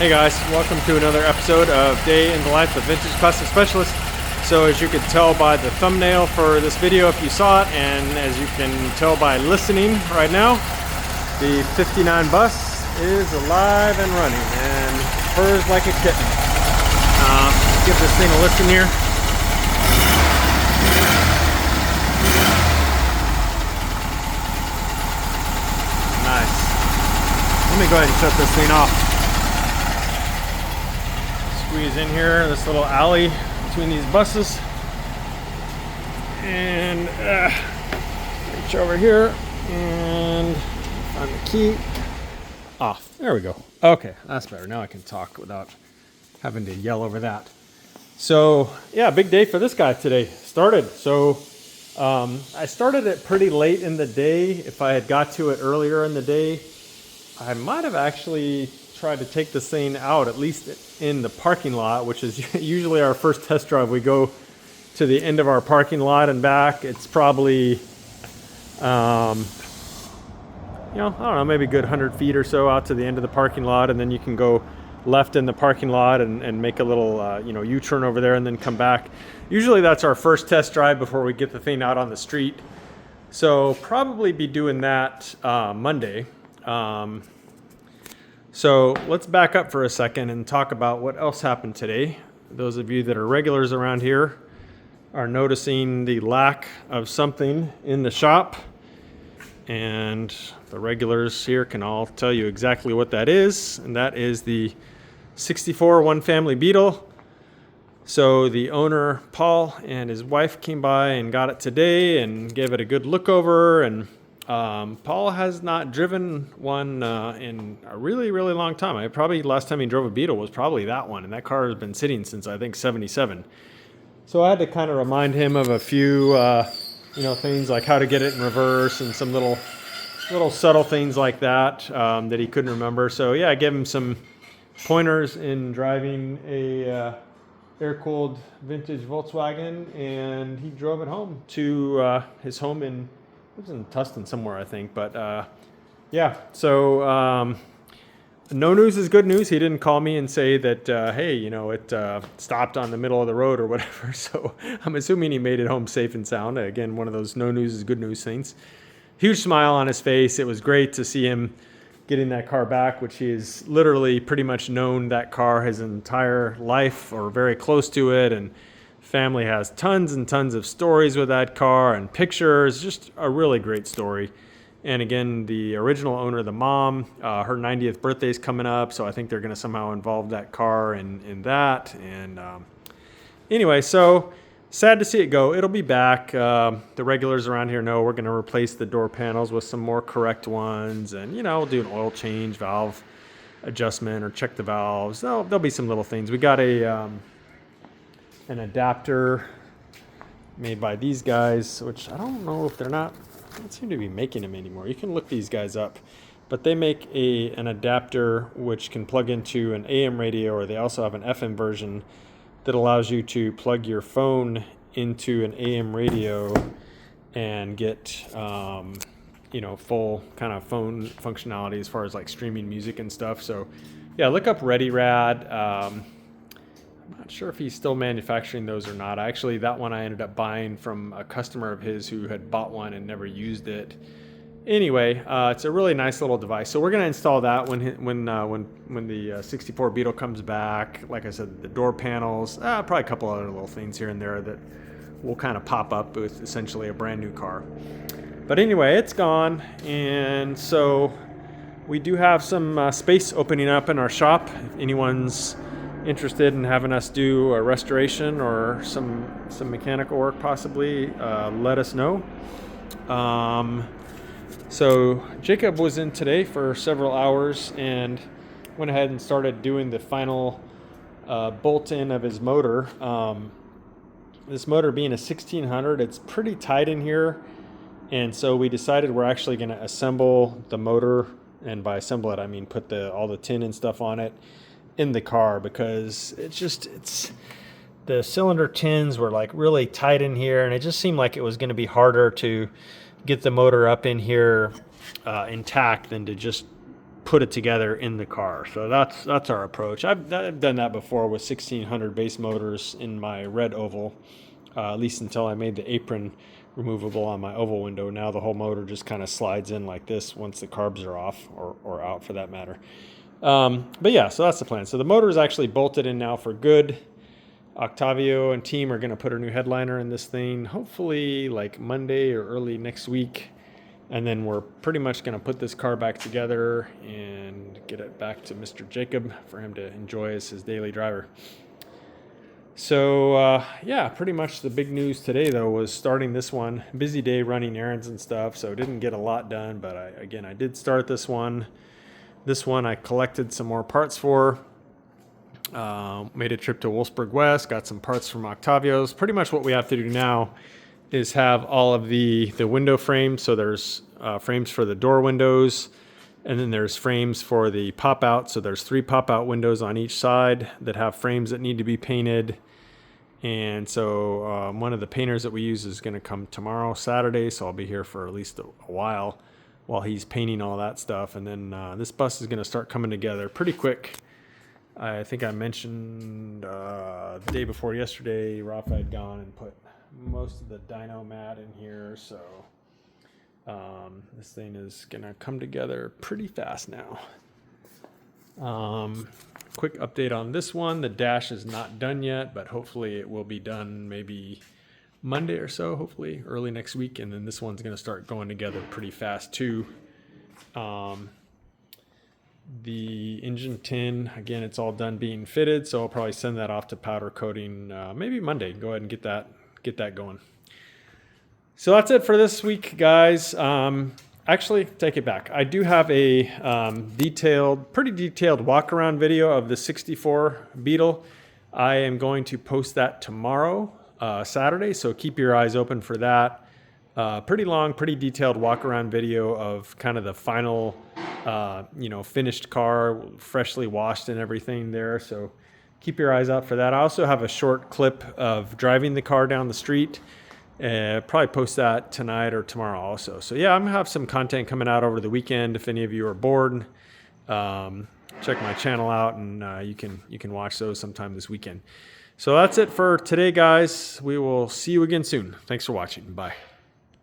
Hey guys, welcome to another episode of Day in the Life of Vintage Classic Specialist. So as you can tell by the thumbnail for this video if you saw it, and as you can tell by listening right now, the 59 bus is alive and running and purrs like a kitten. Let's give this thing a listen here. Nice. Let me go ahead and shut this thing off. Squeeze in here, this little alley between these buses, and reach over here and find the key. Off. There we go. Okay, that's better. Now I can talk without having to yell over that. So yeah, big day for this guy today. I started it pretty late in the day. If I had got to it earlier in the day, I might have actually tried to take this thing out, at least in the parking lot, which is usually our first test drive. We go to the end of our parking lot and back. It's probably, I don't know, maybe a good 100 feet or so out to the end of the parking lot, and then you can go left in the parking lot and make a little, U-turn over there and then come back. Usually that's our first test drive before we get the thing out on the street. So probably be doing that Monday. So let's back up for a second and talk about what else happened today. Those of you that are regulars around here are noticing the lack of something in the shop, and the regulars here can all tell you exactly what that is, and that is the 64 one family Beetle. So the owner, Paul, and his wife came by and got it today and gave it a good look over, and Paul has not driven one in a really, really long time. Probably last time he drove a Beetle was probably that one, and that car has been sitting since I think 77. So I had to kind of remind him of a few, things like how to get it in reverse and some little subtle things like that that he couldn't remember. So yeah, I gave him some pointers in driving a air-cooled vintage Volkswagen, and he drove it home to his home in. It was in Tustin somewhere, I think, but so no news is good news. He didn't call me and say that, hey, it stopped on the middle of the road or whatever, so I'm assuming he made it home safe and sound. Again, one of those no news is good news things. Huge smile on his face. It was great to see him getting that car back, which he has literally pretty much known that car his entire life or very close to it, and family has tons and tons of stories with that car and pictures. Just a really great story. And again, the original owner, the mom, her 90th birthday is coming up, so I think they're going to somehow involve that car in that. And anyway, so sad to see it go. It'll be back. The regulars around here know we're going to replace the door panels with some more correct ones, and we'll do an oil change, valve adjustment, or check the valves. There'll be some little things. We got an adapter made by these guys, which I don't know if they don't seem to be making them anymore. You can look these guys up, but they make an adapter which can plug into an AM radio, or they also have an FM version that allows you to plug your phone into an AM radio and get full kind of phone functionality as far as like streaming music and stuff. So yeah, look up ReadyRad. I'm not sure if he's still manufacturing those or not. Actually, that one I ended up buying from a customer of his who had bought one and never used it. Anyway, it's a really nice little device. So we're going to install that when the 64 Beetle comes back. Like I said, the door panels, probably a couple other little things here and there that will kind of pop up with essentially a brand new car. But anyway, it's gone, and so we do have some space opening up in our shop. If anyone's interested in having us do a restoration or some mechanical work possibly, let us know. So Jacob was in today for several hours and went ahead and started doing the final bolt-in of his motor. This motor being a 1600, it's pretty tight in here, and so we decided we're actually going to assemble the motor, and by assemble it I mean put all the tin and stuff on it in the car, because it's the cylinder tins were like really tight in here, and it just seemed like it was going to be harder to get the motor up in here intact than to just put it together in the car. So that's our approach. I've done that before with 1600 base motors in my red oval, at least until I made the apron removable on my oval window. Now the whole motor just kind of slides in like this once the carbs are off, or out for that matter. But yeah, so that's the plan. So the motor is actually bolted in now for good. Octavio and team are going to put a new headliner in this thing, hopefully like Monday or early next week. And then we're pretty much going to put this car back together and get it back to Mr. Jacob for him to enjoy as his daily driver. So, yeah, pretty much the big news today, though, was starting this one. Busy day running errands and stuff, so didn't get a lot done. But, I did start this one. This one I collected some more parts for. Made a trip to Wolfsburg West, got some parts from Octavio's. Pretty much what we have to do now is have all of the window frames. So there's frames for the door windows, and then there's frames for the pop-out. So there's 3 pop-out windows on each side that have frames that need to be painted. And so one of the painters that we use is going to come tomorrow, Saturday. So I'll be here for at least a while he's painting all that stuff. And then this bus is going to start coming together pretty quick. I think I mentioned the day before yesterday, Rafa had gone and put most of the dyno mat in here. So this thing is going to come together pretty fast now. Quick update on this one. The dash is not done yet, but hopefully it will be done maybe Monday or so, hopefully early next week. And then this one's going to start going together pretty fast too. The engine tin, again, it's all done being fitted, so I'll probably send that off to powder coating maybe Monday. Go ahead and get that going. So that's it for this week, guys. Actually, take it back. I do have a pretty detailed walk-around video of the 64 Beetle. I am going to post that tomorrow, Saturday, so keep your eyes open for that. Pretty long, pretty detailed walk-around video of kind of the final, finished car, freshly washed and everything there. So keep your eyes out for that. I also have a short clip of driving the car down the street. Probably post that tonight or tomorrow also. So yeah, I'm gonna have some content coming out over the weekend. If any of you are bored, check my channel out, and you can watch those sometime this weekend. So that's it for today, guys. We will see you again soon. Thanks for watching. Bye.